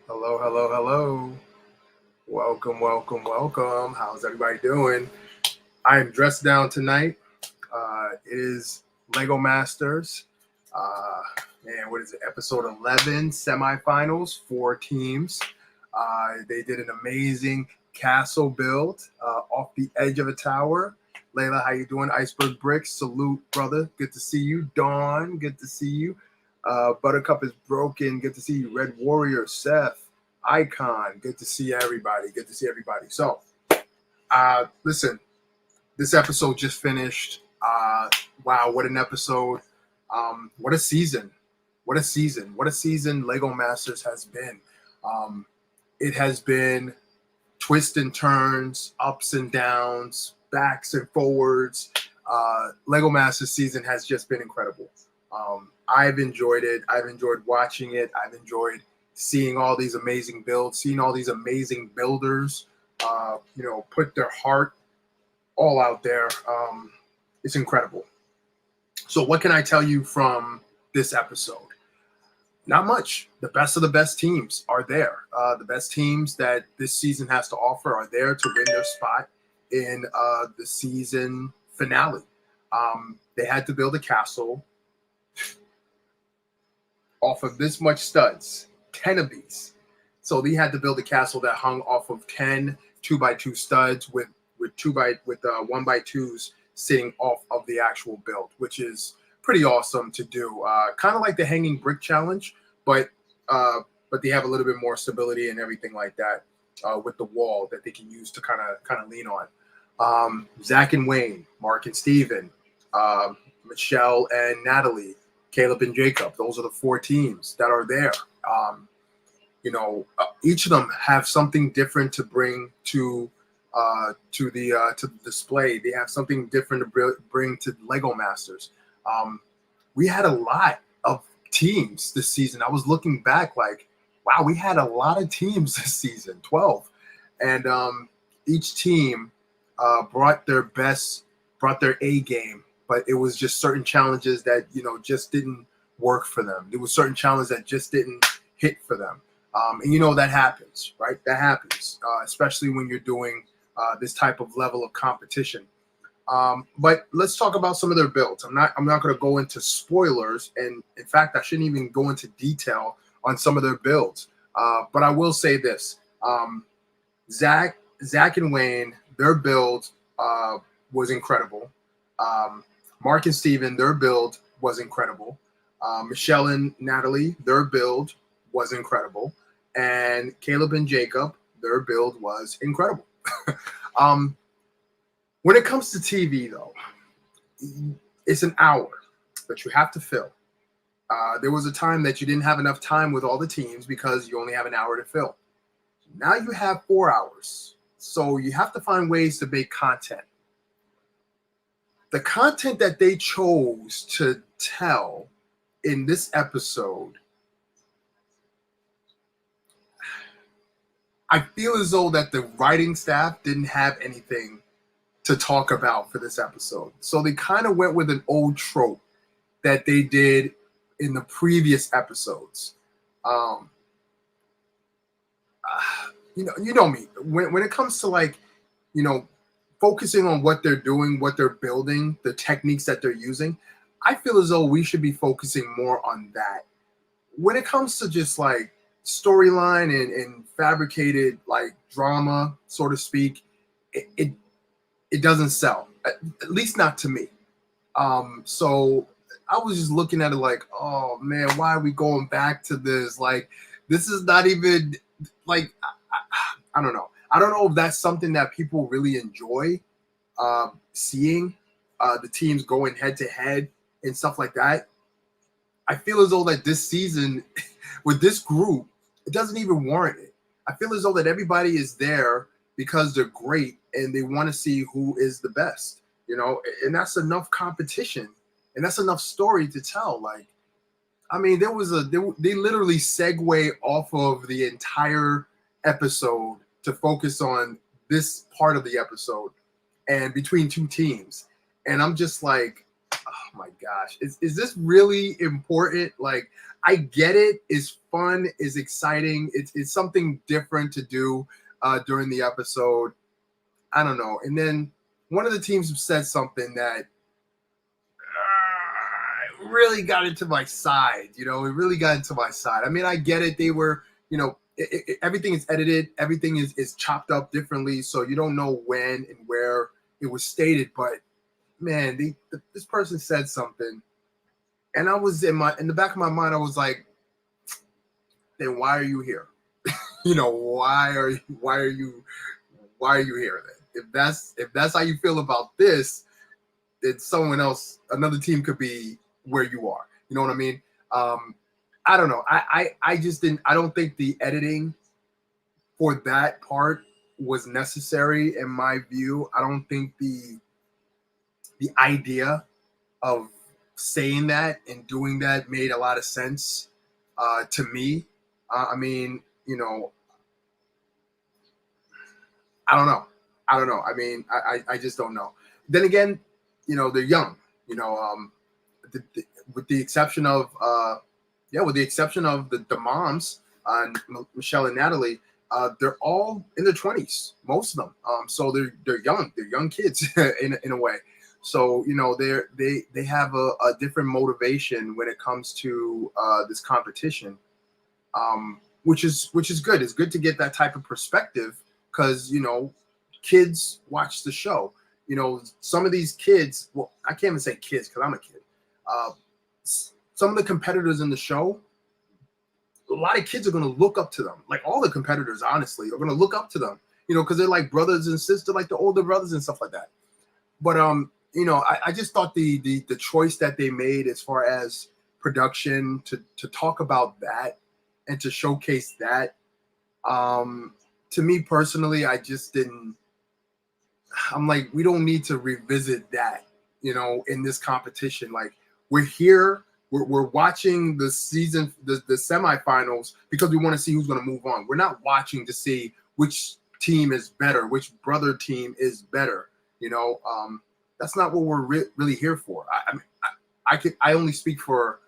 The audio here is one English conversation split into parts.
Hello, hello, hello. Welcome, welcome, welcome. How's everybody doing? I am dressed down tonight. It is Lego Masters. Uh, what is it? Episode 11, semifinals, four teams. They did an amazing castle build off the edge of a tower. Layla, how you doing? Iceberg Bricks, salute, brother. Good to see you. Dawn, good to see you. Buttercup is broken. Good to see you. Red Warrior, Seth, Icon. Good to see everybody. Good to see everybody. So, listen, this episode just finished. Wow, what an episode. What a season. What a season. What a season Lego Masters has been. Um, it has been twists and turns, ups and downs, backs and forwards. Lego Masters season has just been incredible. I've enjoyed it. I've enjoyed watching it. I've enjoyed seeing all these amazing builds, seeing all these amazing builders, put their heart all out there. It's incredible. So, what can I tell you from this episode? Not much. The best of the best teams are there. The best teams that this season has to offer are there to win their spot in the season finale. They had to build a castle off of this much studs, 10 of these. So they had to build a castle that hung off of 10 2x2 studs with 1x2s sitting off of the actual build, which is pretty awesome to do. Kind of like the hanging brick challenge, but they have a little bit more stability and everything like that with the wall that they can use to kind of lean on. Zach and Wayne, Mark and Steven, Michelle and Natalie, Caleb and Jacob. Those are the four teams that are there. Each of them have something different to bring to the display. They have something different to bring to Lego Masters. We had a lot of teams this season. I was looking back like, wow, we had a lot of teams this season, 12. And each team brought their A game, but it was just certain challenges that, just didn't work for them. There was certain challenges that just didn't hit for them. And that happens, right? That happens, especially when you're doing this type of level of competition. But let's talk about some of their builds. I'm not going to go into spoilers, and in fact, I shouldn't even go into detail on some of their builds. But I will say this: Zach and Wayne, their build was incredible. Mark and Steven, their build was incredible. Michelle and Natalie, their build was incredible, and Caleb and Jacob, their build was incredible. When it comes to TV, though, it's an hour that you have to fill. There was a time that you didn't have enough time with all the teams because you only have an hour to fill. Now you have 4 hours. So you have to find ways to make content. The content that they chose to tell in this episode, I feel as though that the writing staff didn't have anything to talk about for this episode. So they kind of went with an old trope that they did in the previous episodes. You know me. When it comes to focusing on what they're doing, what they're building, the techniques that they're using, I feel as though we should be focusing more on that. When it comes to just like storyline and fabricated like drama, so to speak, it doesn't sell, at least not to me. So I was just looking at it like, oh man, why are we going back to this? Like, this is not even like, I don't know. I don't know if that's something that people really enjoy seeing the teams going head to head and stuff like that. I feel as though that this season with this group, it doesn't even warrant it. I feel as though that everybody is there because they're great and they want to see who is the best, and that's enough competition and that's enough story to tell. Like, I mean, they literally segue off of the entire episode to focus on this part of the episode and between two teams. And I'm just like, oh my gosh, is this really important? Like, I get it. It's fun. It's exciting. It's something different to do during the episode. I don't know. And then one of the teams said something that really got into my side. It really got into my side. I mean, I get it. They were, everything is edited. Everything is chopped up differently. So you don't know when and where it was stated. But man, this person said something. And I was in the back of my mind, I was like, then why are you here? Why are you here then? If that's how you feel about this, then someone else, another team could be where you are. You know what I mean? I don't know. I just didn't. I don't think the editing for that part was necessary in my view. I don't think the idea of saying that and doing that made a lot of sense to me. I mean, I don't know. I mean, I just don't know. Then again, they're young. With the exception of the moms, Michelle and Natalie, they're all in their 20s, most of them. So they're young. They're young kids in a way. So they have a different motivation when it comes to this competition, which is good. It's good to get that type of perspective because kids watch the show. Some of these kids. Well, I can't even say kids because I'm a kid. Some of the competitors in the show, a lot of kids are going to look up to them. Like all the competitors, honestly, are going to look up to them. Because they're like brothers and sisters, like the older brothers and stuff like that. But I just thought the choice that they made as far as production to talk about that and to showcase that, to me personally, I just didn't. I'm like, we don't need to revisit that, in this competition. Like, we're here, we're watching the season, the semifinals because we want to see who's going to move on. We're not watching to see which team is better, which brother team is better. That's not what we're really here for. I only speak for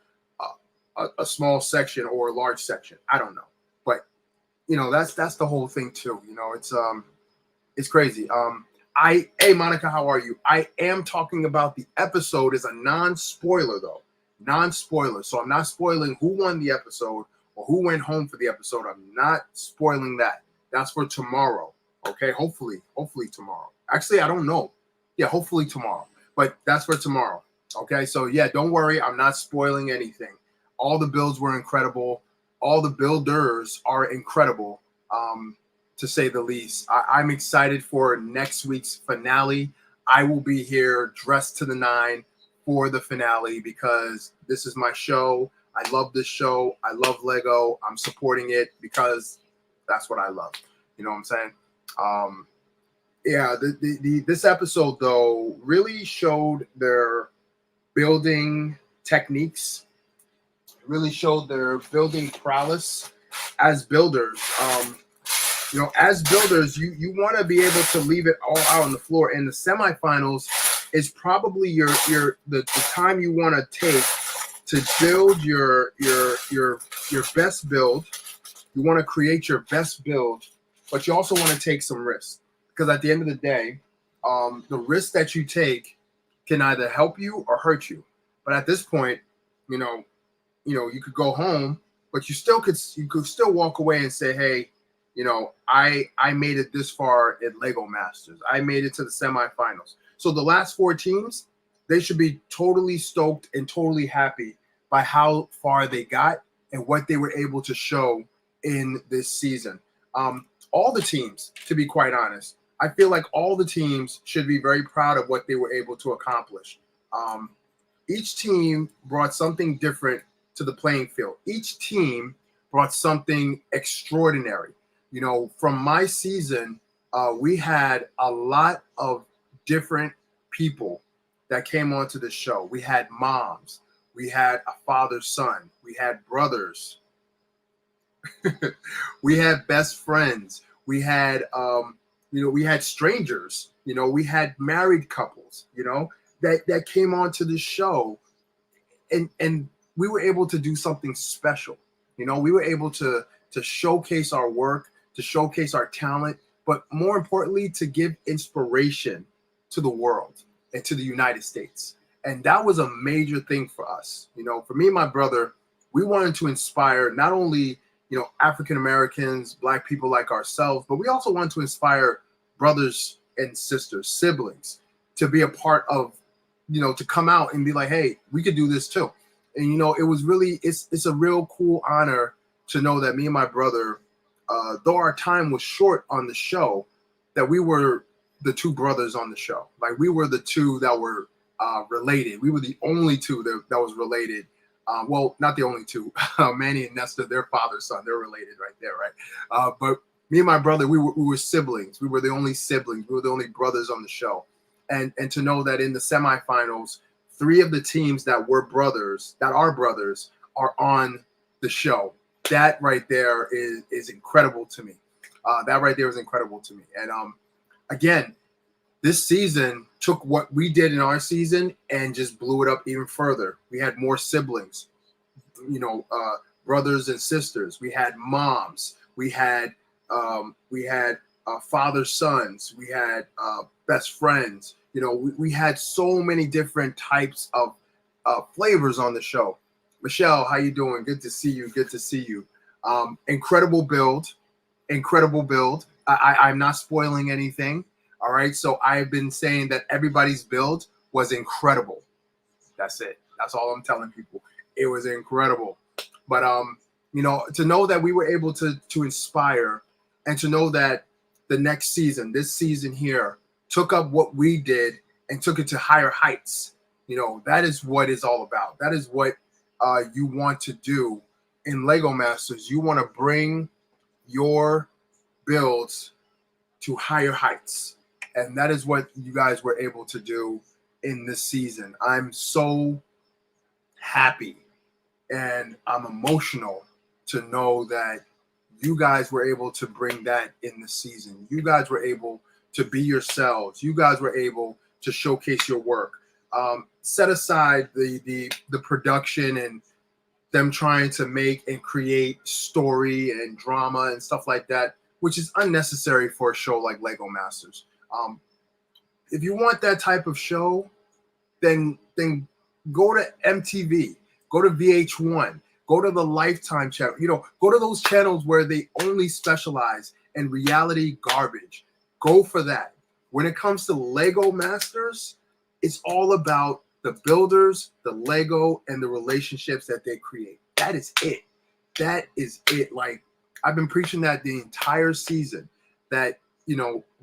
a small section or a large section. I don't know, but that's the whole thing too. It's crazy. Hey Monica, how are you? I am talking about the episode as a non-spoiler though, non-spoiler. So I'm not spoiling who won the episode or who went home for the episode. I'm not spoiling that. That's for tomorrow. Okay, hopefully tomorrow. Actually, I don't know. Yeah, hopefully tomorrow. But that's for tomorrow. Okay, so yeah, don't worry. I'm not spoiling anything. All the builds were incredible. All the builders are incredible, to say the least. I'm excited for next week's finale. I will be here dressed to the nine for the finale because this is my show. I love this show. I love Lego. I'm supporting it because that's what I love. You know what I'm saying? Yeah, this episode though really showed their building techniques, really showed their building prowess as builders. As builders, you want to be able to leave it all out on the floor. And the semifinals is probably the time you want to take to build your best build. You want to create your best build, but you also want to take some risks. Because at the end of the day, the risk that you take can either help you or hurt you. But at this point, you could go home, but you could still walk away and say, hey, I made it this far at Lego Masters. I made it to the semifinals. So the last four teams, they should be totally stoked and totally happy by how far they got and what they were able to show in this season. All the teams, to be quite honest, I feel like all the teams should be very proud of what they were able to accomplish. Each team brought something different to the playing field. Each team brought something extraordinary. From my season, we had a lot of different people that came onto the show. We had moms. We had a father-son. We had brothers. We had best friends. We had, we had strangers. We had married couples. that came onto the show, and we were able to do something special. We were able to showcase our work, to showcase our talent, but more importantly, to give inspiration to the world and to the United States. And that was a major thing for us. For me and my brother, we wanted to inspire not only, African Americans, Black people like ourselves, but we also wanted to inspire brothers and sisters, siblings, to be a part of, to come out and be like, hey, we could do this too. And, it was really, it's a real cool honor to know that me and my brother, though our time was short on the show, that we were the two brothers on the show. Like, we were the two that were related. We were the only two that was related. Well, not the only two. Manny and Nesta, their father's son, they're related right there, right? But me and my brother, we were siblings. We were the only siblings. We were the only brothers on the show. And to know that in the semifinals, 3 of the teams that are brothers, are on the show. That right there is incredible to me. That right there is incredible to me. And again, this season took what we did in our season and just blew it up even further. We had more siblings, brothers and sisters. We had moms. We had father sons. We had best friends. We had so many different types of flavors on the show. Michelle, how you doing? Good to see you. Good to see you. Incredible build. I'm not spoiling anything. All right. So I've been saying that everybody's build was incredible. That's it. That's all I'm telling people. It was incredible. But to know that we were able to inspire, and to know that the next season, this season here, took up what we did and took it to higher heights. That is what it's all about. That is what you want to do in Lego Masters. You want to bring your builds to higher heights. And that is what you guys were able to do in this season. I'm so happy and I'm emotional to know that you guys were able to bring that in the season. You guys were able to be yourselves. You guys were able to showcase your work. Set aside the production and them trying to make and create story and drama and stuff like that, which is unnecessary for a show like Lego Masters. If you want that type of show, then go to MTV, go to VH1, go to the Lifetime channel. Go to those channels where they only specialize in reality garbage. Go for that. When it comes to Lego Masters, it's all about the builders, the Lego, and the relationships that they create. That is it. That is it. Like, I've been preaching that the entire season, that,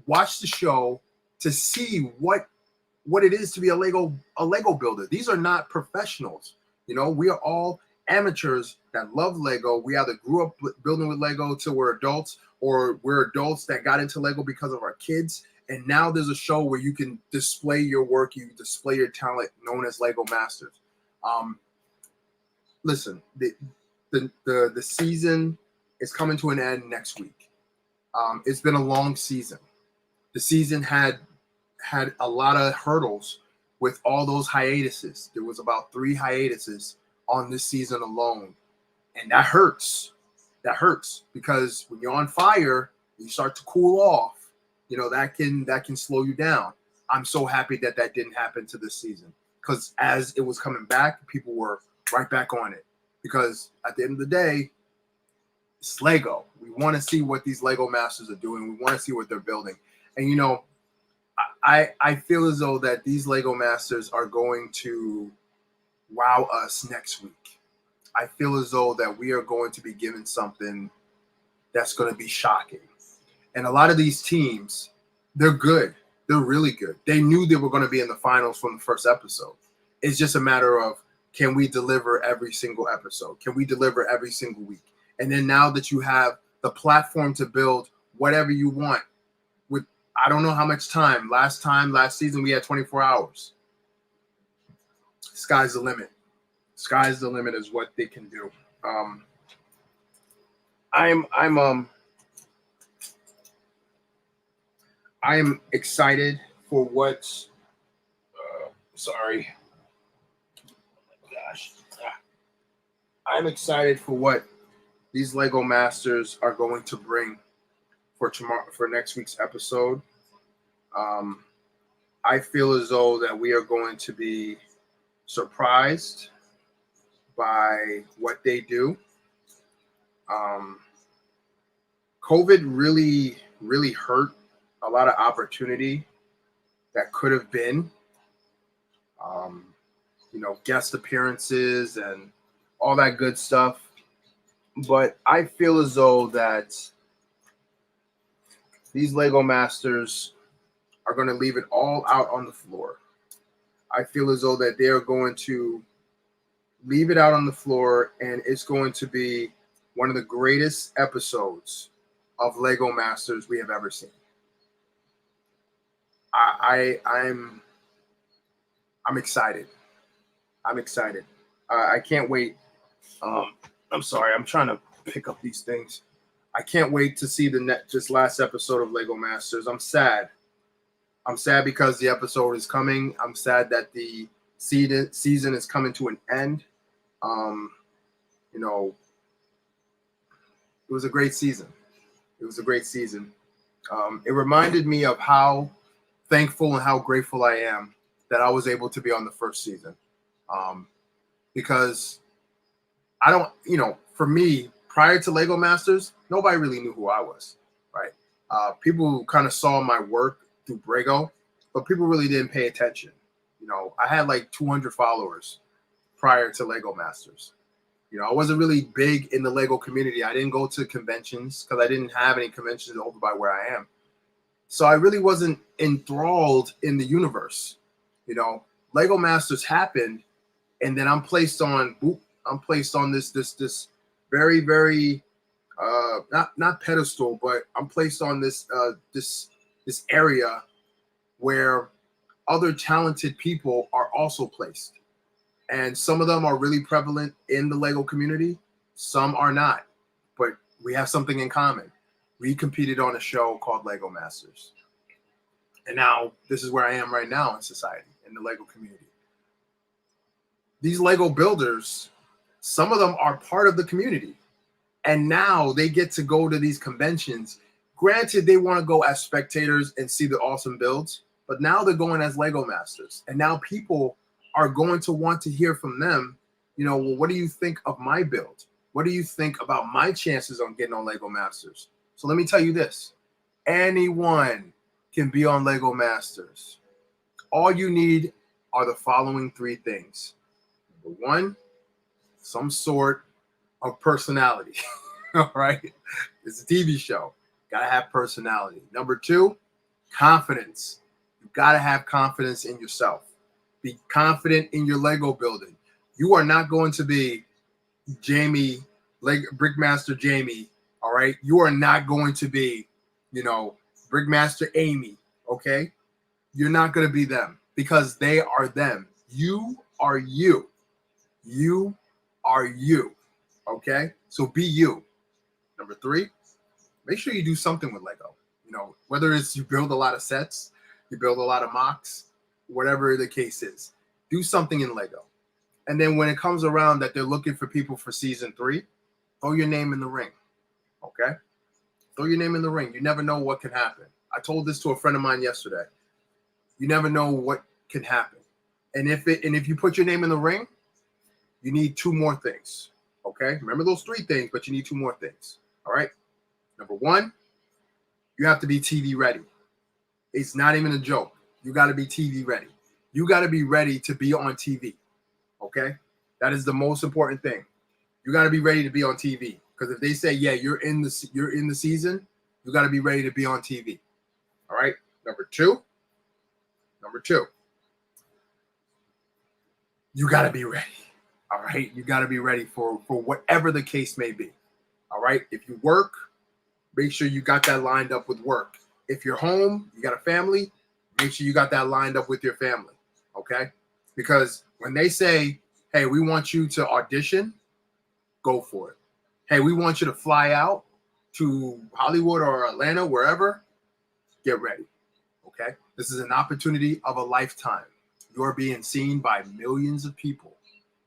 watch the show to see what it is to be a Lego builder. These are not professionals. We are all amateurs that love Lego. We either grew up building with Lego till we're adults, or we're adults that got into Lego because of our kids. And now there's a show where you can display your work, you display your talent, known as Lego Masters. Listen, the season is coming to an end next week. It's been a long season. The season had a lot of hurdles with all those hiatuses. There was about 3 hiatuses on this season alone. And that hurts. That hurts, because when you're on fire, you start to cool off. That can slow you down. I'm so happy that didn't happen to this season, because as it was coming back, people were right back on it. Because at the end of the day, it's Lego. We want to see what these Lego Masters are doing. We want to see what they're building. And I feel as though that these Lego Masters are going to wow us next week. I feel as though that we are going to be given something that's going to be shocking. And a lot of these teams, they're good. They're really good. They knew they were going to be in the finals from the first episode. It's just a matter of, can we deliver every single episode? Can we deliver every single week? And then now that you have the platform to build whatever you want, with I don't know how much time. Last season, we had 24 hours. Sky's the limit. Sky's the limit is what they can do. I am excited for Sorry. Oh my gosh. I'm excited for what these Lego Masters are going to bring for tomorrow, for next week's episode. I feel as though that we are going to be surprised by what they do. COVID really hurt a lot of opportunity that could have been, guest appearances and all that good stuff. But I feel as though that these Lego Masters are going to leave it all out on the floor. I feel as though that they are going to leave it out on the floor, and it's going to be one of the greatest episodes of Lego Masters we have ever seen. I'm excited. I'm excited. I can't wait. I'm sorry. I'm trying to pick up these things. I can't wait to see this last episode of Lego Masters. I'm sad. I'm sad because the episode is coming. I'm sad that the season is coming to an end. It was a great season. It was a great season. It reminded me of how thankful and how grateful I am that I was able to be on the first season. Because I don't, for me, prior to Lego Masters, nobody really knew who I was, right? People kind of saw my work through Brago, but people really didn't pay attention. I had like 200 followers prior to Lego Masters. I wasn't really big in the Lego community. I didn't go to conventions because I didn't have any conventions over by where I am. So I really wasn't enthralled in the universe. Lego Masters happened, and then I'm placed on this very, very not pedestal, but I'm placed on this area where other talented people are also placed. And some of them are really prevalent in the Lego community. Some are not, but we have something in common. We competed on a show called Lego Masters. And now this is where I am right now in society, in the Lego community. These Lego builders, some of them are part of the community. And now they get to go to these conventions. Granted, they want to go as spectators and see the awesome builds, but now they're going as Lego Masters. And now people are going to want to hear from them, well, what do you think of my build? What do you think about my chances on getting on Lego Masters? So let me tell you this. Anyone can be on Lego Masters. All you need are the following three things. Number one, some sort of personality. All right? It's a TV show. Gotta have personality. Number two, confidence. You gotta have confidence in yourself. Be confident in your Lego building. You are not going to be Jamie, Brickmaster Jamie, all right? You are not going to be, Brickmaster Amy, okay? You're not going to be them because they are them. You are you. You are you, okay? So be you. Number three, make sure you do something with Lego. Whether it's you build a lot of sets, you build a lot of Mocs, whatever the case is, do something in Lego. And then when it comes around that they're looking for people for season 3, throw your name in the ring. Okay? Throw your name in the ring. You never know what can happen. I told this to a friend of mine yesterday. You never know what can happen. And if you put your name in the ring, you need 2 more things. Okay? Remember those 3 things, but you need 2 more things. All right? Number 1, you have to be TV ready. It's not even a joke. You got to be TV ready. You got to be ready to be on TV. Okay? That is the most important thing. You got to be ready to be on TV. Because if they say, yeah, you're in the season, you got to be ready to be on TV. All right? Number two, you got to be ready. All right? You got to be ready for whatever the case may be. All right? If you work, make sure you got that lined up with work. If you're home, you got a family, make sure you got that lined up with your family. Okay? Because when they say, hey, we want you to audition, go for it. Hey, we want you to fly out to Hollywood or Atlanta, wherever, get ready. Okay? This is an opportunity of a lifetime. You're being seen by millions of people.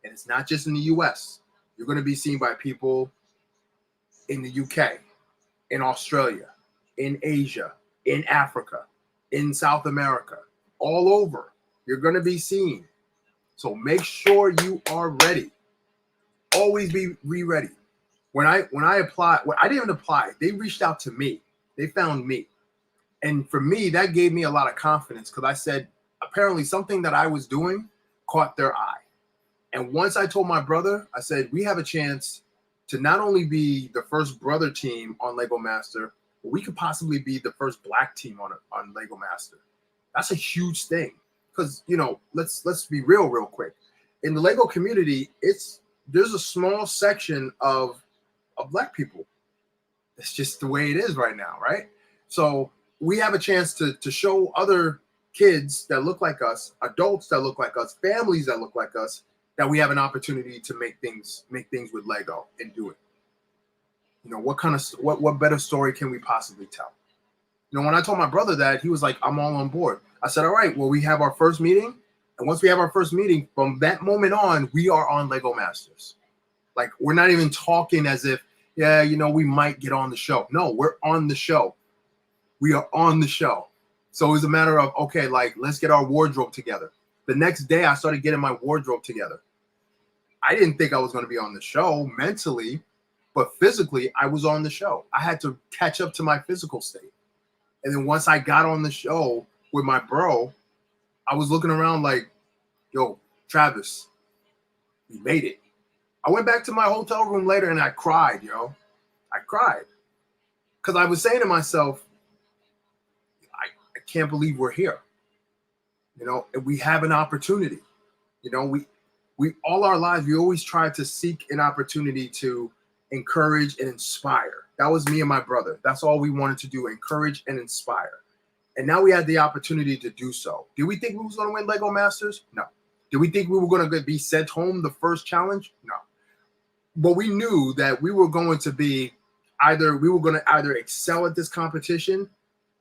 And it's not just in the US. You're going to be seen by people in the UK, in Australia, in Asia, in Africa, in South America, all over. You're going to be seen. So make sure you are ready. Always be ready. When I applied, I didn't even apply. They reached out to me. They found me. And for me, that gave me a lot of confidence because I said, apparently something that I was doing caught their eye. And once I told my brother, I said, we have a chance to not only be the first brother team on Lego Master, but we could possibly be the first black team on Lego Master. That's a huge thing. Because, let's be real quick. In the Lego community, there's a small section of black people. It's just the way it is right now, right? So we have a chance to show other kids that look like us, adults that look like us, families that look like us, that we have an opportunity to make things with Lego and do it. What better story can we possibly tell? When I told my brother that, he was like, I'm all on board. I said, all right, well, we have our first meeting. And once we have our first meeting, from that moment on, we are on Lego Masters. Like, we're not even talking as if, we might get on the show. No, we're on the show. We are on the show. So it's a matter of, okay, like, let's get our wardrobe together. The next day, I started getting my wardrobe together. I didn't think I was going to be on the show mentally, but physically, I was on the show. I had to catch up to my physical state. And then once I got on the show with my bro, I was looking around like, yo, Travis, we made it. I went back to my hotel room later and I cried, yo. I cried. Because I was saying to myself, I can't believe we're here. And we have an opportunity. We all our lives, we always try to seek an opportunity to encourage and inspire. That was me and my brother. That's all we wanted to do, encourage and inspire. And now we had the opportunity to do so. Did we think we was going to win Lego Masters? No. Did we think we were going to be sent home the first challenge? No. But we knew that we were going to be either excel at this competition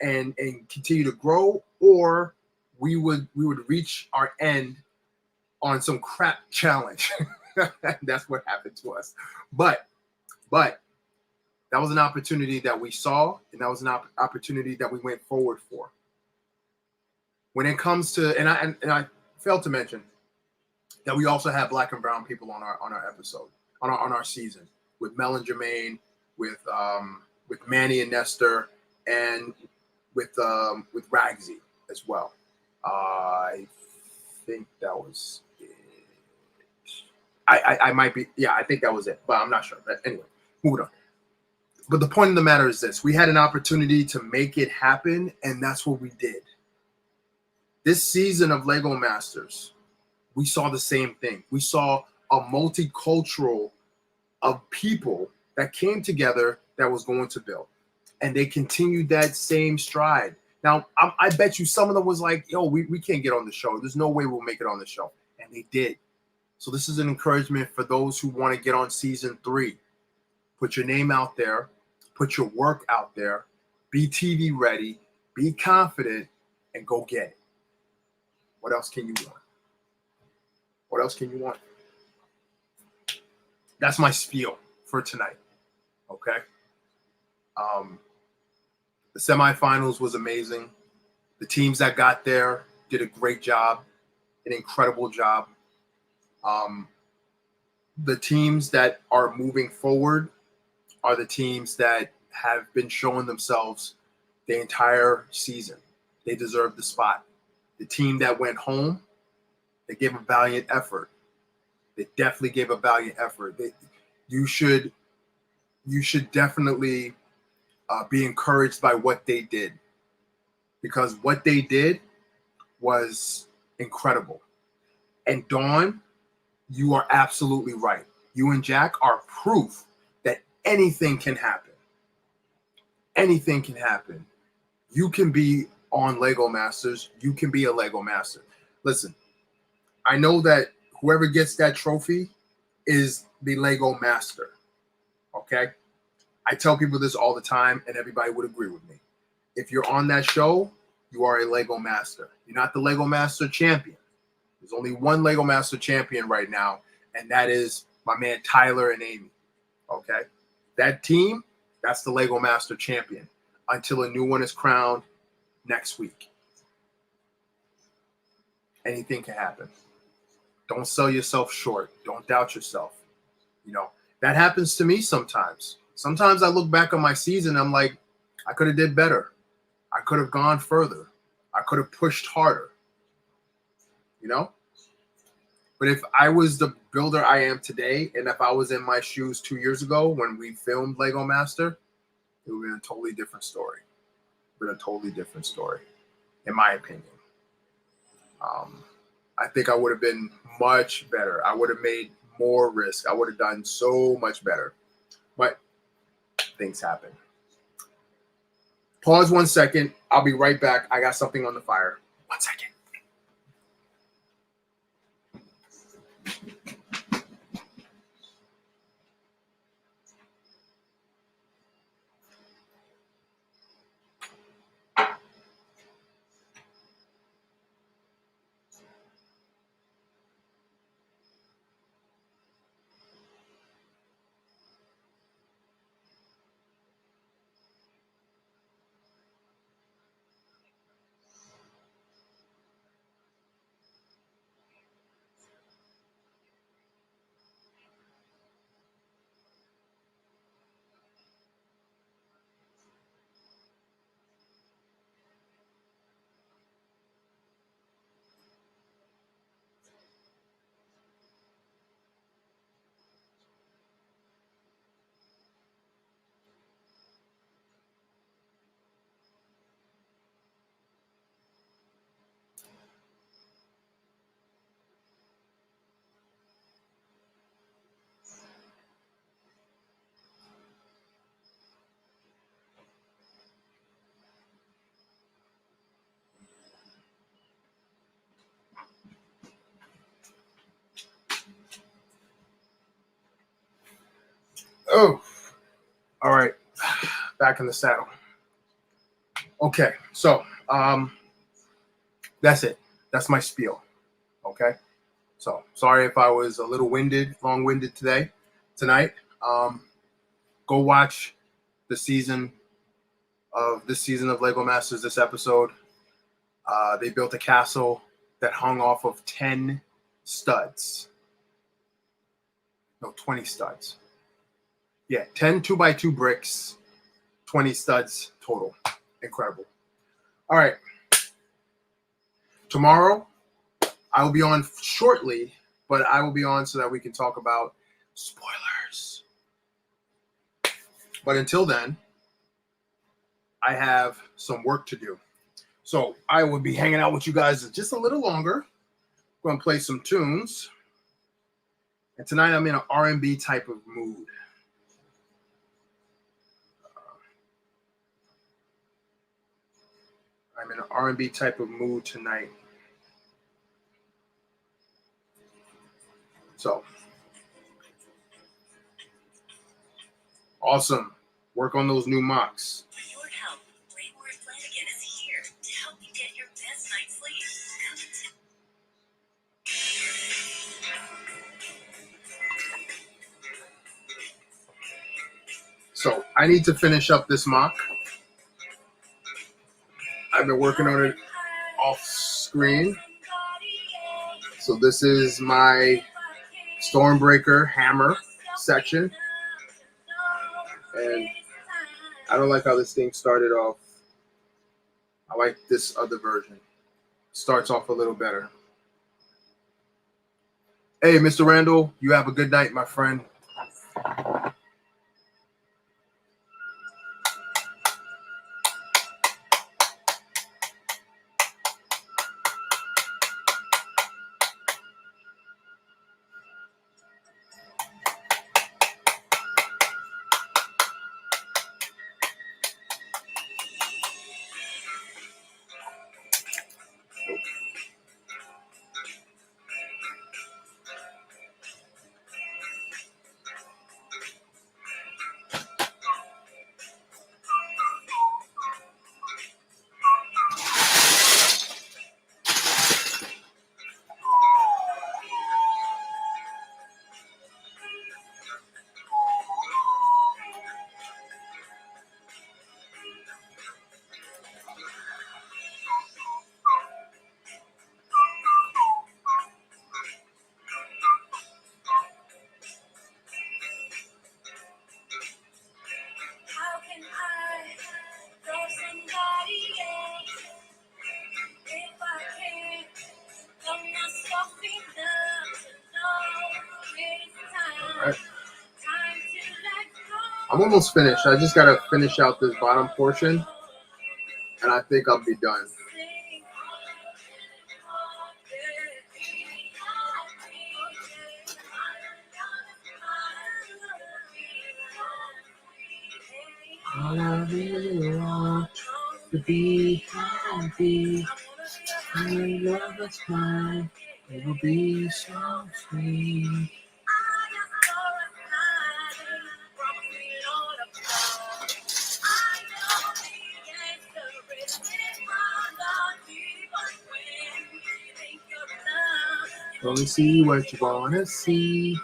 and continue to grow, or we would reach our end on some crap challenge. That's what happened to us. But that was an opportunity that we saw, and that was an opportunity that we went forward for. When it comes to, and I failed to mention that we also have black and brown people on our episode, on our season, with Mel and Jermaine, with Manny and Nestor, and with Ragsy as well. I think that was it. I might be, I think that was it, but I'm not sure. But anyway, moving on. But the point of the matter is this: we had an opportunity to make it happen, and that's what we did. This season of Lego Masters, we saw the same thing. We saw a multicultural of people that came together that was going to build. And they continued that same stride. Now, I bet you some of them was like, yo, we can't get on the show. There's no way we'll make it on the show. And they did. So this is an encouragement for those who want to get on season 3. Put your name out there. Put your work out there. Be TV ready. Be confident. And go get it. What else can you want? What else can you want? That's my spiel for tonight. Okay? The semifinals was amazing. The teams that got there did a great job, an incredible job. The teams that are moving forward are the teams that have been showing themselves the entire season. They deserve the spot. The team that went home, they gave a valiant effort. They definitely gave a valiant effort. You should definitely be encouraged by what they did, because what they did was incredible. And Dawn, you are absolutely right. You and Jack are proof that anything can happen. Anything can happen. You can be on Lego Masters. You can be a Lego Master. Listen, I know that whoever gets that trophy is the Lego Master. Okay? I tell people this all the time, and everybody would agree with me. If you're on that show, you are a Lego Master. You're not the Lego Master champion, There's only one Lego Master champion right now, and that is my man Tyler and Amy. Okay? That team, that's the Lego Master champion until a new one is crowned next week. Anything can happen. Don't sell yourself short. Don't doubt yourself. You know, that happens to me sometimes. Sometimes I look back on my season, I'm like, I could have did better. I could have gone further. I could have pushed harder. You know? But if I was the builder I am today, and if I was in my shoes 2 years ago when we filmed Lego Master, it would be a totally different story. In my opinion. I think I would have been much better. I would have made more risk. I would have done so much better. But things happen. Pause 1 second. I'll be right back. I got something on the fire. 1 second. Oh, all right. Back in the saddle. Okay, so that's it. That's my spiel. Okay, so sorry if I was a little long-winded tonight. Go watch this season of Lego Masters. This episode, they built a castle that hung off of 10 studs. No, 20 studs. Yeah, 10 2x2 bricks, 20 studs total. Incredible. All right. Tomorrow, I will be on shortly, but I will be on so that we can talk about spoilers. But until then, I have some work to do. So I will be hanging out with you guys just a little longer. I'm going to play some tunes. And tonight I'm in an R&B type of mood. I'm in an R&B type of mood tonight. So, awesome. Work on those new Mocs. For your help, Playboy Flanagan is here to help you get your best night's sleep. So, I need to finish up this mock. I've been working on it off screen. So this is my Stormbreaker hammer section. And I don't like how this thing started off. I like this other version. Starts off a little better. Hey, Mr. Randall, you have a good night, my friend. I'm almost finished. I just gotta finish out this bottom portion, and I think I'll be done. All I really want to be happy. My love is mine. It will be so sweet. Only see what you wanna see.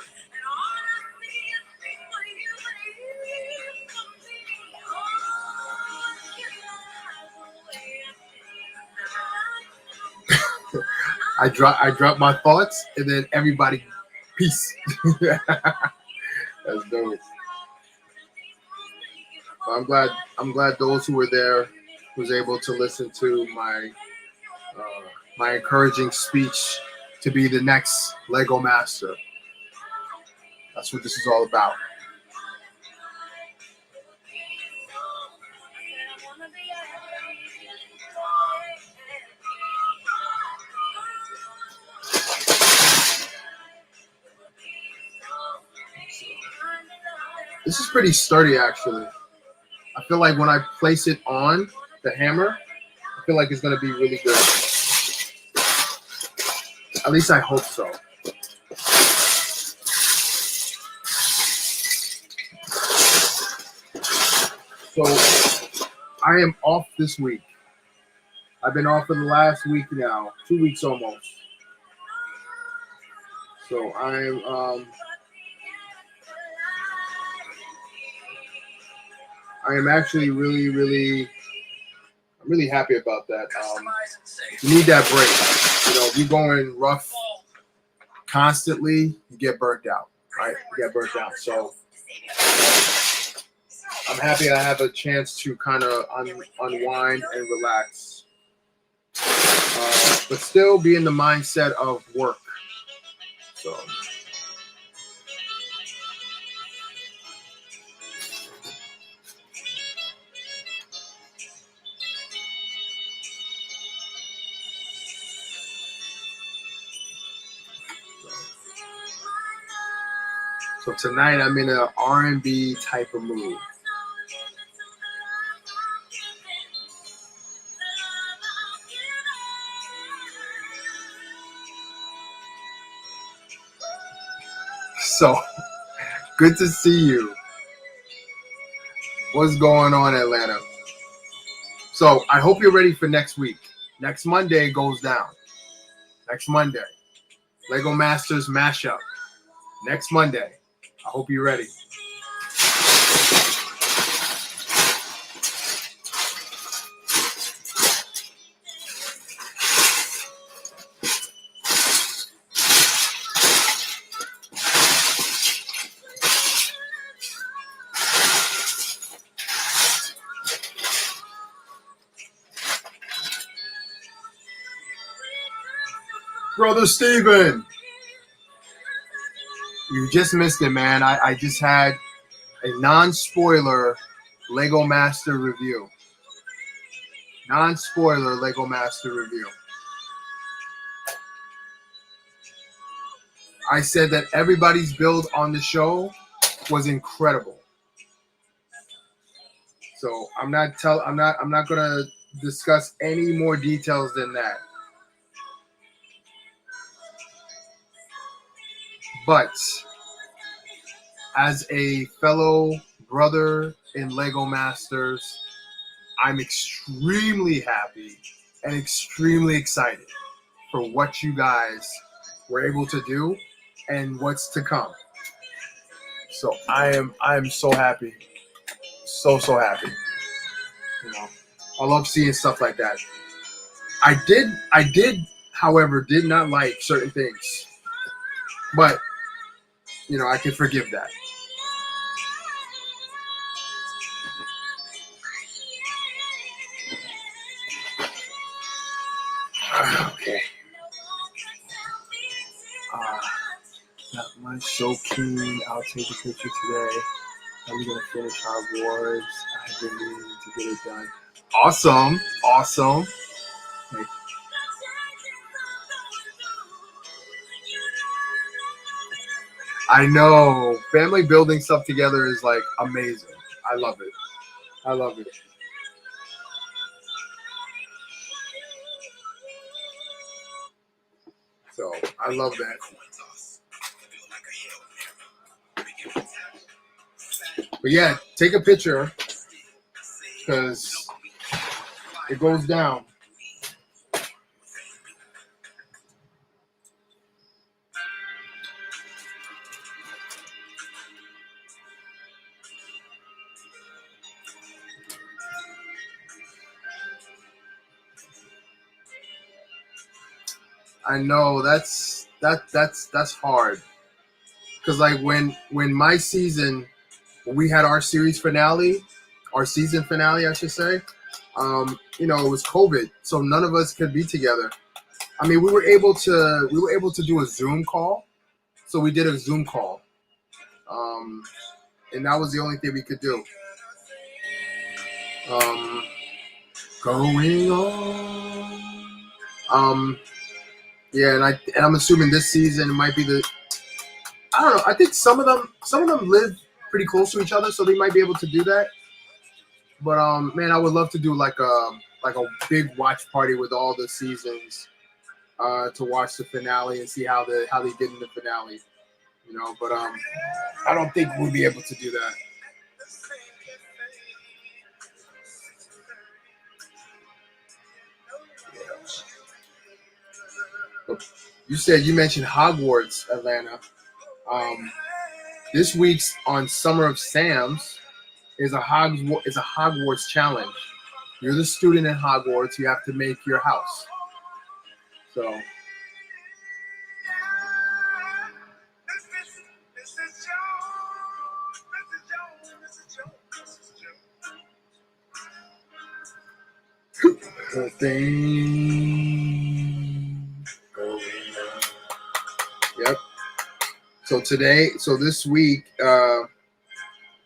I drop my thoughts and then everybody peace. That's dope. But I'm glad those who were there was able to listen to my encouraging speech to be the next Lego master. That's what this is all about. This is pretty sturdy, actually. I feel like when I place it on the hammer, I feel like it's going to be really good. At least I hope so. So I am off this week. I've been off for the last week now, 2 weeks almost. So I am actually I'm really happy about that. You need that break. You know, if you're going rough constantly, you get burnt out, right? You get burnt out. So I'm happy I have a chance to kind of unwind and relax, but still be in the mindset of work. So. So tonight I'm in an R&B type of mood. So good to see you. What's going on, Atlanta? So I hope you're ready for next week. Next Monday goes down. Next Monday. Lego Masters mashup. Next Monday. I hope you're ready. Brother Steven, you just missed it, man. I just had a non-spoiler Lego Master review. Non-spoiler Lego Master review. I said that everybody's build on the show was incredible. So I'm not gonna discuss any more details than that. But as a fellow brother in Lego Masters, I'm extremely happy and extremely excited for what you guys were able to do and what's to come. So I am so happy. So happy. You know, I love seeing stuff like that. I did, however, did not like certain things. But you know, I can forgive that. Okay. Not much, so keen. I'll take a picture today. Are we gonna finish Hogwarts? I've been meaning to get it done. Awesome, awesome. Like, I know family building stuff together is like amazing. I love it. I love it. So I love that. But yeah, take a picture because it goes down. I know that's hard because like when my season when we had our series finale, our season finale, I should say. You know, it was COVID, so none of us could be together. I mean, we were able to do a Zoom call, so we did a Zoom call, um, and that was the only thing we could do. Um, going on. Yeah, and I'm assuming this season it might be the. I don't know. I think some of them live pretty close to each other, so they might be able to do that. But man, I would love to do like a big watch party with all the seasons to watch the finale and see how they did in the finale. You know, but I don't think we'll be able to do that. But you said you mentioned Hogwarts, Atlanta. Um, this week's on Summer of Sam's is a Hogwarts challenge. You're the student in Hogwarts. You have to make your house. So the thing going on. Yep. So this week,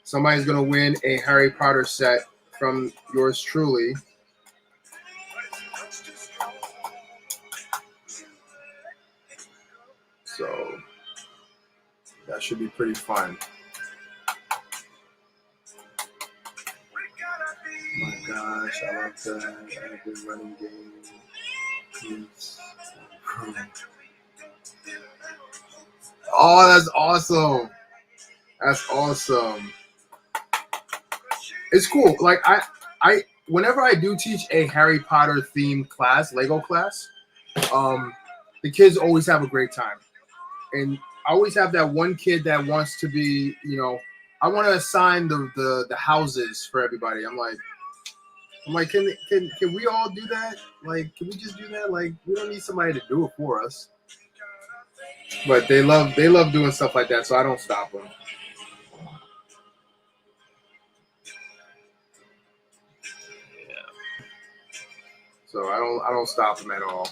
somebody's gonna win a Harry Potter set from yours truly. So that should be pretty fun. Oh my gosh, I love that. I've been running games. Oh, that's awesome. That's awesome. It's cool. Like whenever I do teach a Harry Potter themed class, Lego class, um, the kids always have a great time. And I always have that one kid that wants to be, I want to assign the houses for everybody. I'm like, can we all do that? Like, can we just do that? Like, we don't need somebody to do it for us. But they love doing stuff like that, so I don't stop them. So I don't stop them at all.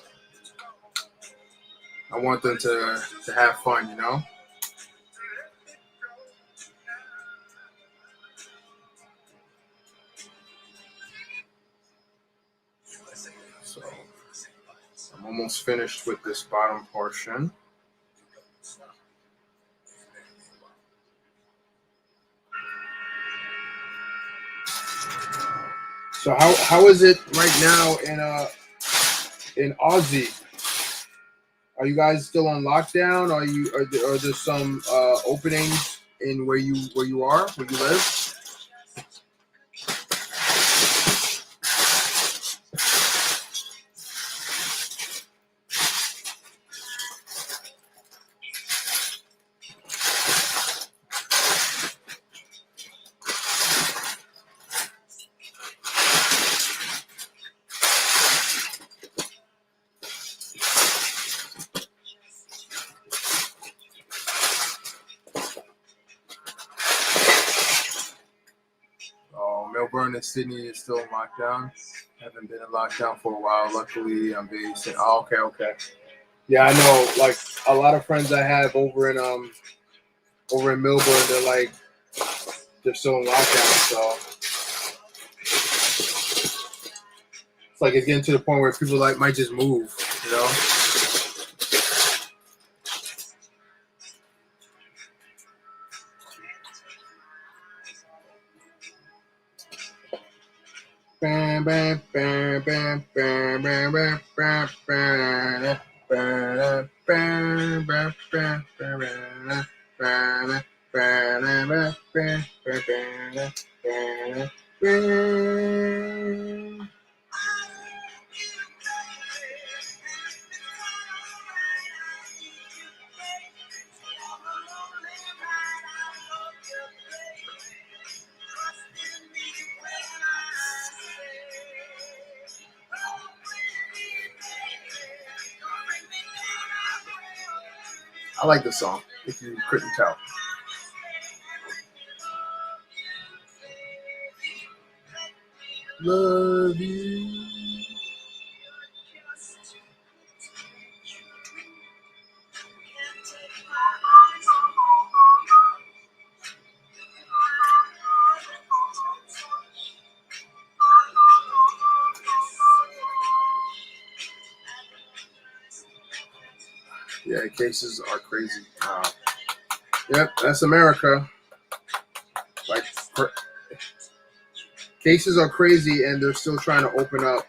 I want them to have fun, you know. So I'm almost finished with this bottom portion. So how is it right now in Aussie? Are you guys still on lockdown? Are there some openings in where you are where you live? Oh, Melbourne and Sydney is still in lockdown. Haven't been in lockdown for a while. Luckily, I'm based in. Oh, okay. Yeah, I know. Like a lot of friends I have over in Melbourne, they're like they're still in lockdown, so it's like it's getting to the point where people like might just move, you know. Bam, bam, bam, bam, bam, bam, bam, bam, bam, bam, bam, bam, bam, bam, bam. I like this song, if you couldn't tell. Love you. Yeah, cases are crazy. Yep, that's America. Like, cases are crazy, and they're still trying to open up,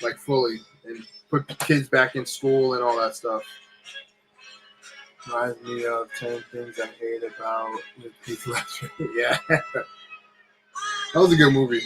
like, fully and put kids back in school and all that stuff. Reminds me of 10 Things I Hate About with People. Yeah, that was a good movie.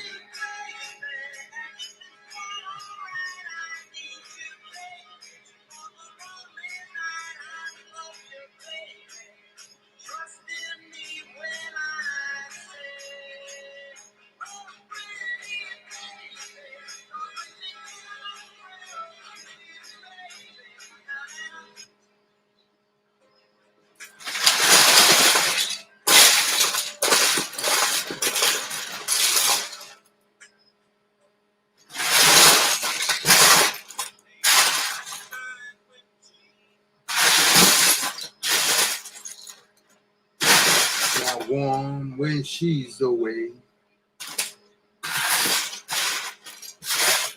Not warm when she's away.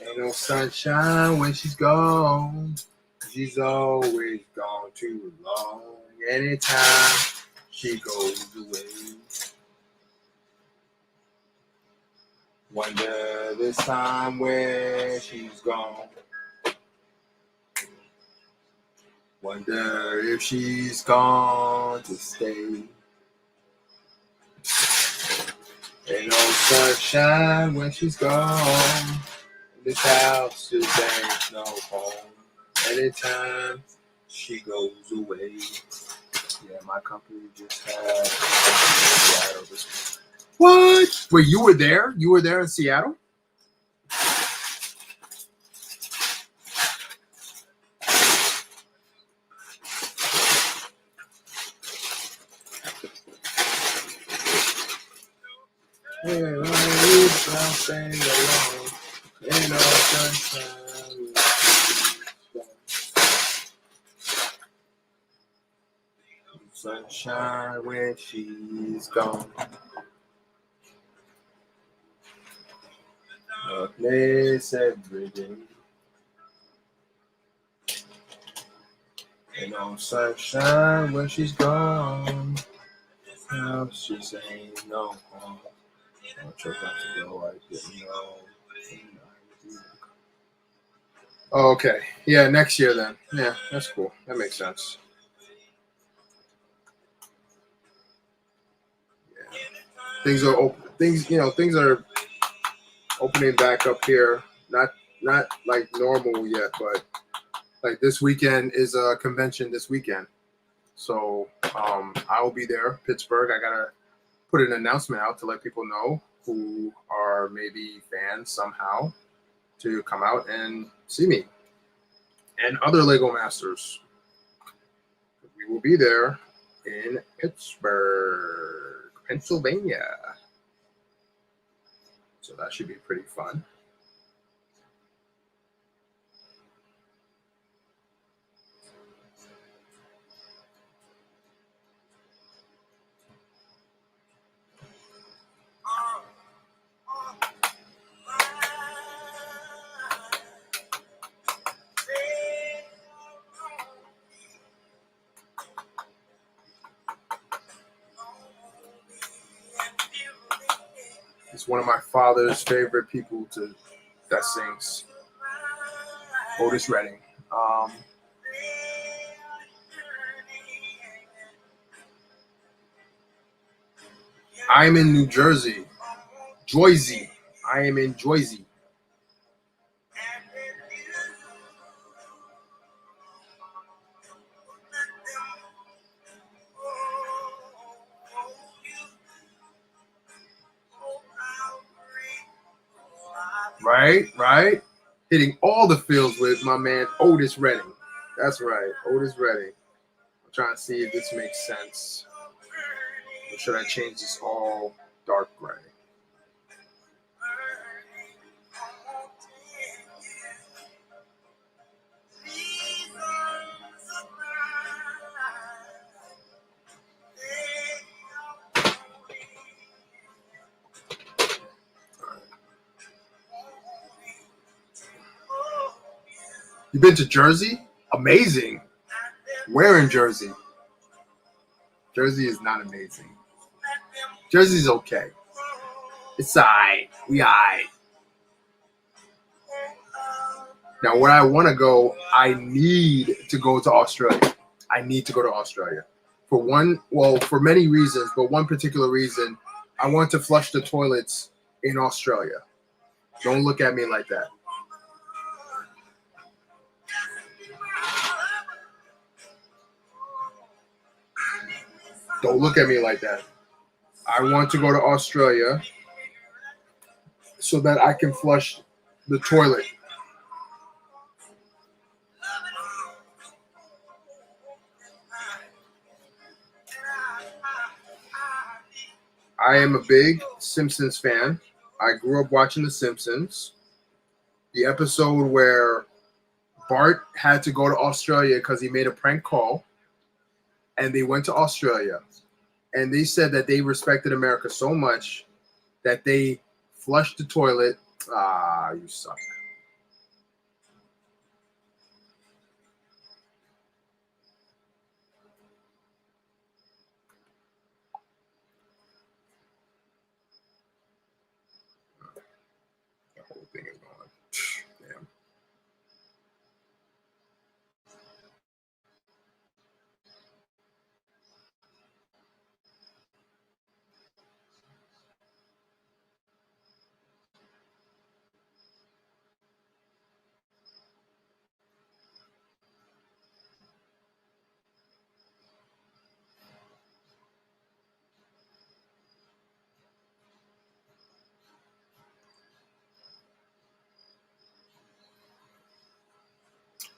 Ain't no sunshine when she's gone. She's always gone too long. Anytime she goes away. Wonder this time where she's gone. Wonder if she's gone to stay. Ain't no sunshine when she's gone. This house is ain't no home. Anytime she goes away. Yeah, my company just had Seattle this week. What? Wait, you were there? You were there in Seattle? Yeah, I'm staying alone. Ain't no sunshine. Sunshine when she's gone. A place every day. Ain't no sunshine when she's gone. House just ain't no home. I chose not to go. I didn't know. Oh, okay. Yeah, next year then. Yeah, that's cool. That makes sense. Yeah. Things are open. Things are opening back up here. Not like normal yet, but like this weekend is a convention this weekend. So I will be there, Pittsburgh. I gotta put an announcement out to let people know who are maybe fans somehow to come out and see me and other Lego Masters. We will be there in Pittsburgh, Pennsylvania. So that should be pretty fun. He's one of my father's favorite people that sings. Otis Redding. I'm in New Jersey. Jersey. I am in Jersey. Right. Hitting all the fields with my man Otis Redding. That's right, Otis Redding. I'm trying to see if this makes sense. Or should I change this all dark gray? You been to Jersey? Amazing. Where in Jersey? Jersey is not amazing. Jersey's okay. It's alright. We alright. Now, where I want to go, I need to go to Australia. I need to go to Australia. For many reasons, but one particular reason, I want to flush the toilets in Australia. Don't look at me like that. Don't look at me like that. I want to go to Australia so that I can flush the toilet. I am a big Simpsons fan. I grew up watching The Simpsons. The episode where Bart had to go to Australia because he made a prank call, and they went to Australia, and they said that they respected America so much that they flushed the toilet. Ah, you suck. The whole thing is gone. Damn.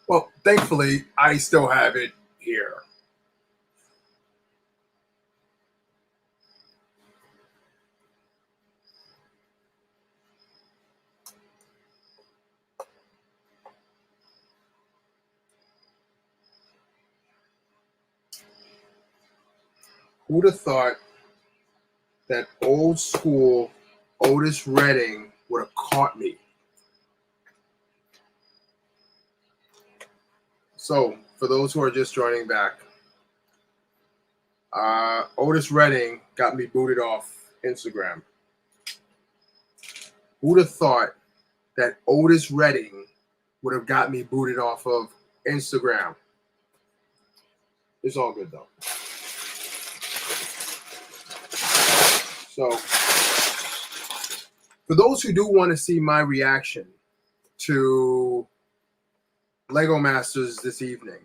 Well, thankfully, I still have it here. Who'd have thought that old school Otis Redding would have caught me? So, for those who are just joining back, Otis Redding got me booted off Instagram. Who'd have thought that Otis Redding would have got me booted off of Instagram? It's all good though. So, for those who do want to see my reaction to Lego Masters this evening,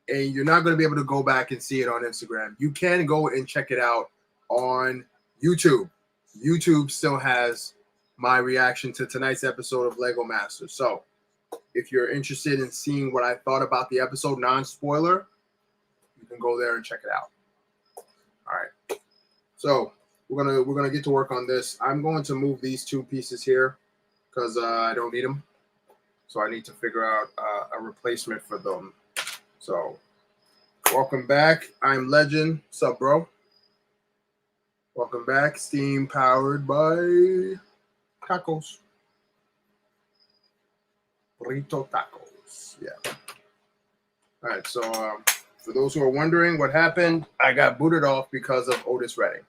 and you're not going to be able to go back and see it on Instagram, you can go and check it out on YouTube. YouTube still has my reaction to tonight's episode of Lego Masters. So, if you're interested in seeing what I thought about the episode, non-spoiler, you can go there and check it out. All right. So, we're gonna get to work on this. I'm going to move these two pieces here because I don't need them. So I need to figure out a replacement for them. So, welcome back. I'm Legend. What's up, bro? Welcome back. Steam powered by tacos. Burrito tacos. Yeah. All right. So, for those who are wondering what happened, I got booted off because of Otis Redding.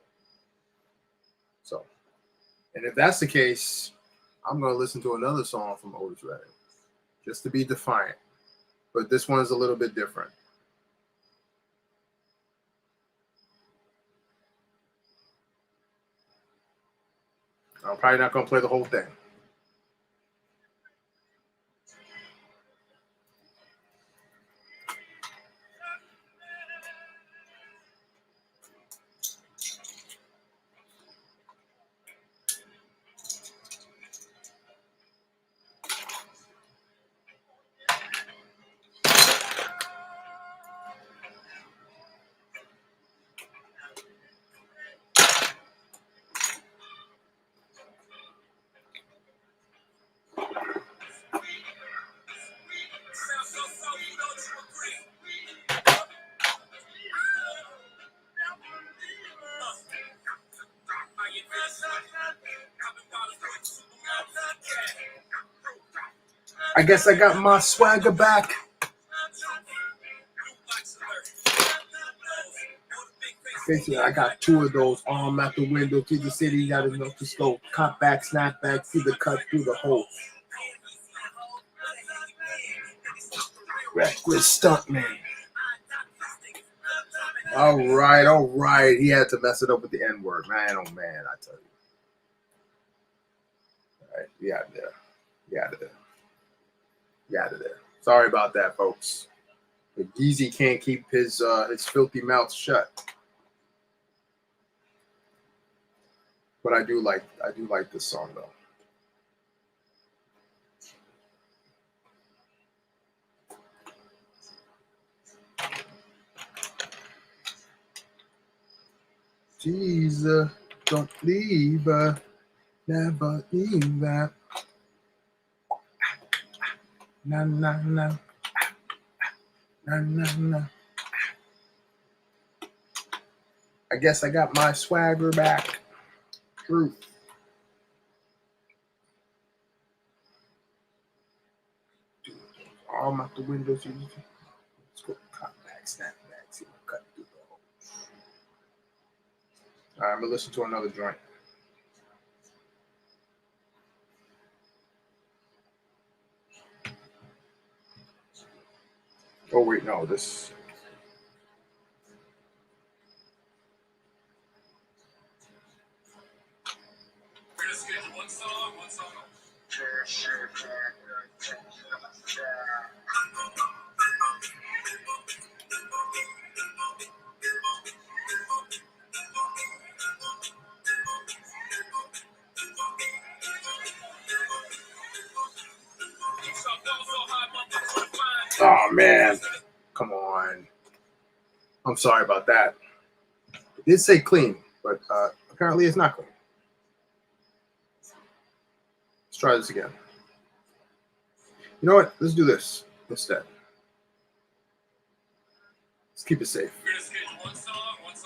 So, And if that's the case, I'm going to listen to another song from Otis Redding, just to be defiant. But this one is a little bit different. I'm probably not going to play the whole thing. I guess I got my swagger back. Basically, I got two of those arm out the window to the city. Got enough to scope. Cop back, snap back, see the cut through the hole. Reckless stuntman. All right. He had to mess it up with the N word, man. Oh man, I tell you. All right, we out of there. Sorry about that, folks. But Geezy can't keep his filthy mouth shut. But I do like this song though. Jesus, don't leave her, never leave that. Na na na, na na na. I guess I got my swagger back. Truth. Arm out the windows. Let's go. Cut back, snap back, see what cut through the hole. All right, I'm gonna listen to another joint. Oh wait, no, this. Oh man, come on. I'm sorry about that. It did say clean, but apparently it's not clean. Let's try this again. You know what? Let's do this instead. Let's keep it safe. We're gonna schedule one song only.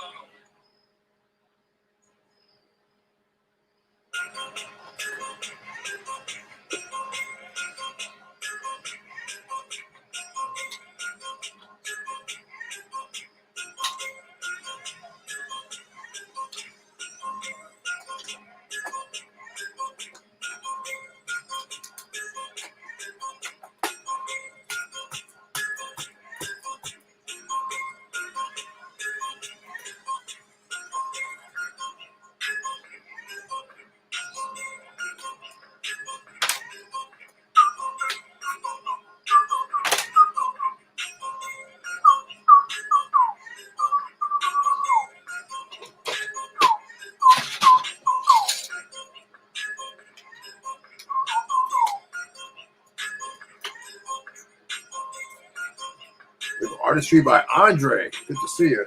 Artistry by Andre. Good to see you.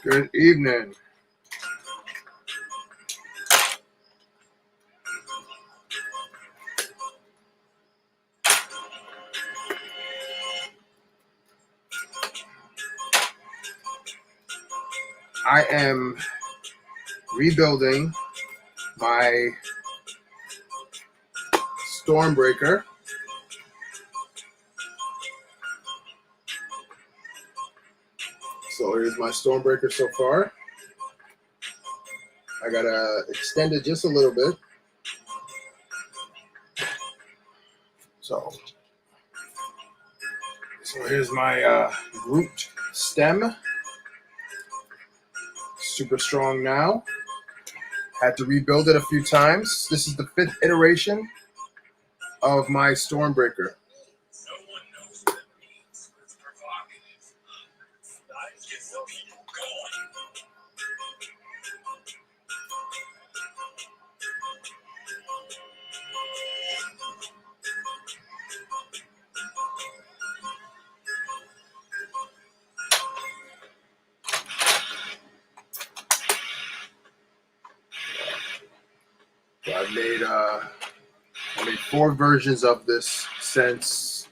Good evening. I am rebuilding my Stormbreaker. So here's my Stormbreaker so far. I gotta extend it just a little bit. So here's my root stem. Super strong now. Had to rebuild it a few times. This is the 5th iteration of my Stormbreaker. So I made 4 versions of this since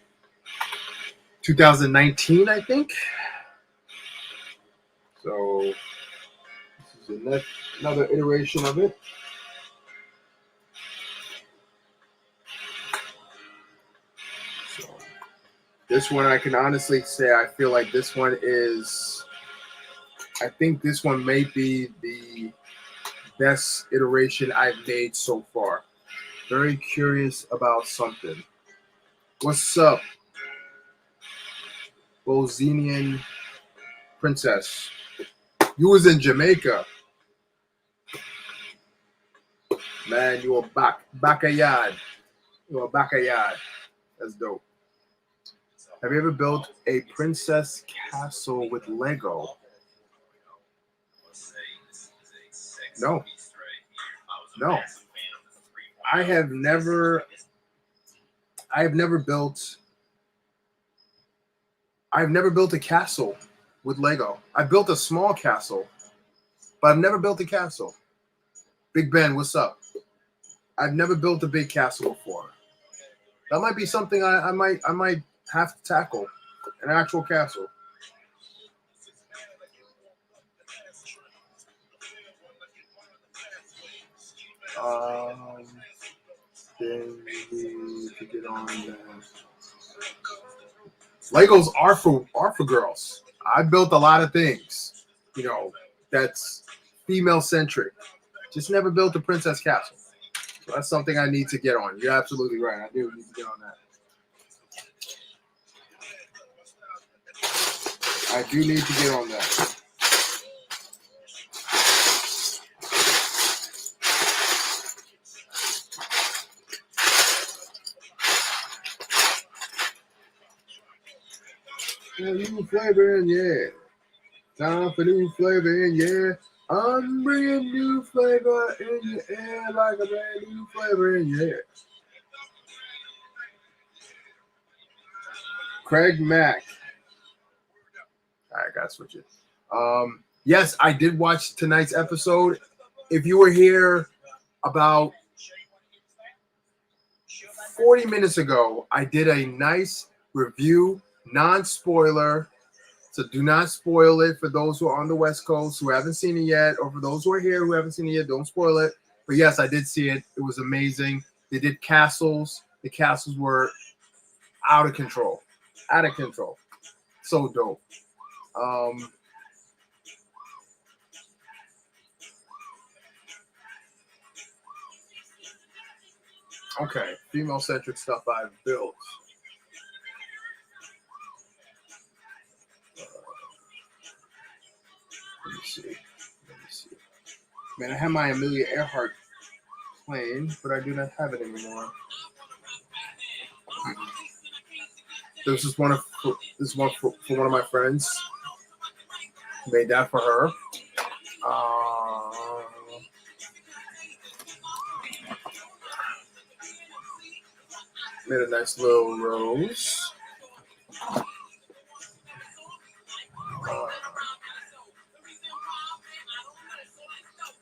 2019, I think. So this is another iteration of it. So this one, I can honestly say, I feel like this one is. I think this one may be the best iteration I've made so far. Very curious about something. What's up, Bosnian princess? You was in Jamaica. Man, you a backyard. You a backyard. That's dope. Have you ever built a princess castle with Lego? No. No. I have never built a castle with Lego. I built a small castle, but I've never built a castle. Big Ben, what's up? I've never built a big castle before. That might be something I might have to tackle. An actual castle. Then we need to get on that. Legos are for girls. I built a lot of things, that's female centric. Just never built a princess castle. So that's something I need to get on. You're absolutely right. I do need to get on that. I do need to get on that. Yeah, new flavor in, yeah. Time for new flavor in, yeah. I'm bringing new flavor in your air like a brand new flavor in your air. Craig Mack. All right, gotta switch it. Yes, I did watch tonight's episode. If you were here about 40 minutes ago, I did a nice review, non-spoiler. So do not spoil it for those who are on the West Coast who haven't seen it yet, or for those who are here who haven't seen it yet, don't spoil it. But yes, I did see it. It was amazing. They did castles. The castles were out of control. Out of control. So dope. Okay, female-centric stuff I've built. Let me see. Man, I have my Amelia Earhart plane, but I do not have it anymore. This is one for one of my friends. Made that for her. Made a nice little rose.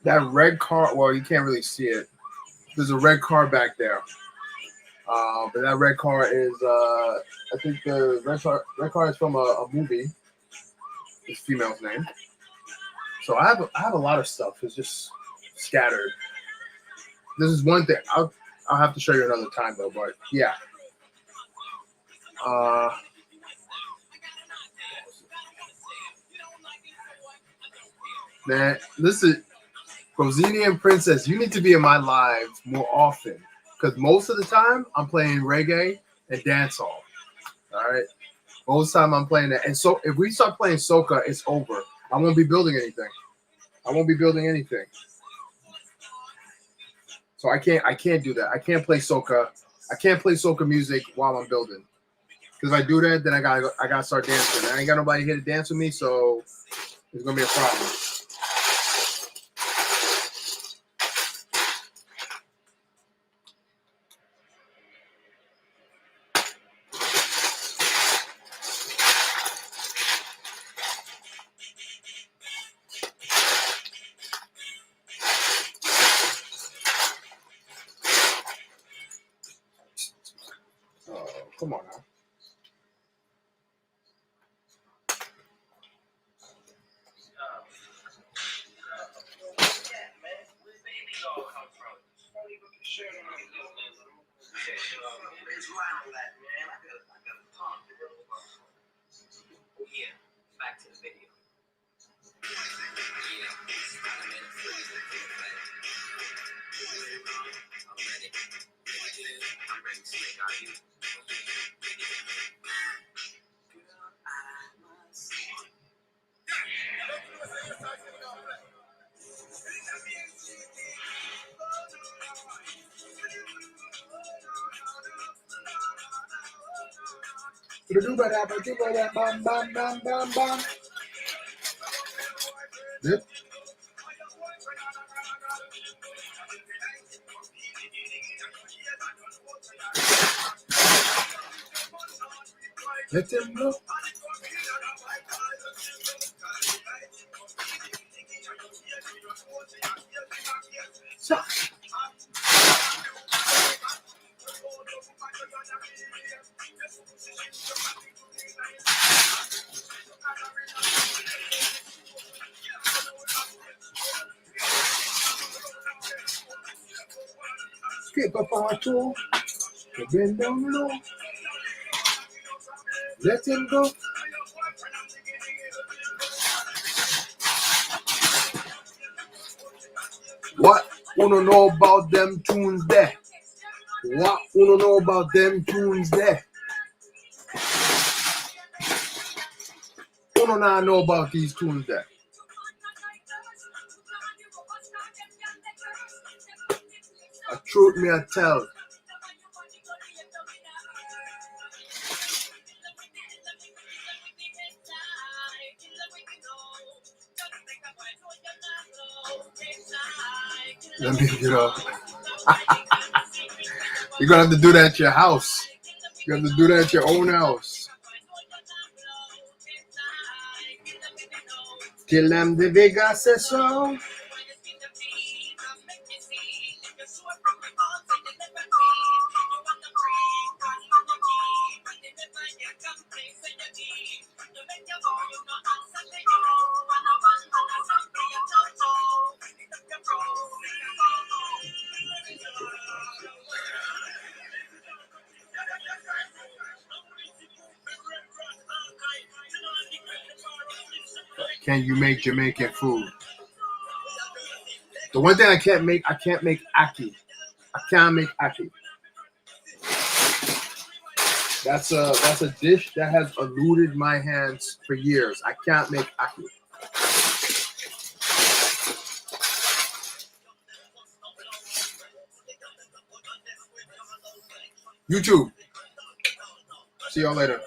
That red car, well, you can't really see it. There's a red car back there. But that red car is, I think the red car is from a movie. This female's name. So I have a lot of stuff. It's just scattered. This is one thing. I'll have to show you another time though. But yeah. Man, listen, Rosinian Princess, you need to be in my lives more often because most of the time I'm playing reggae and dancehall. All right, most of the time I'm playing that, and so if we start playing soca, it's over. I won't be building anything. I won't be building anything. So I can't do that. I can't play soca. I can't play soca music while I'm building. Because if I do that, then I gotta start dancing. I ain't got nobody here to dance with me, so it's gonna be a problem. Oh, come on now. Yeah, back to the video. I'm ready to make our you. Yep. Let them know. So, skip up our toe, bend down low, let him go. What uno know about them tunes there? What uno know about them tunes there? Uno not know about these tunes there. A truth me I tell. Let me get up. You're gonna have to do that at your house. You have to do that at your own house. Till them the Vega says so. Can you make Jamaican food? The one thing I can't make ackee. I can't make ackee. That's a dish that has eluded my hands for years. I can't make ackee. YouTube. See y'all later.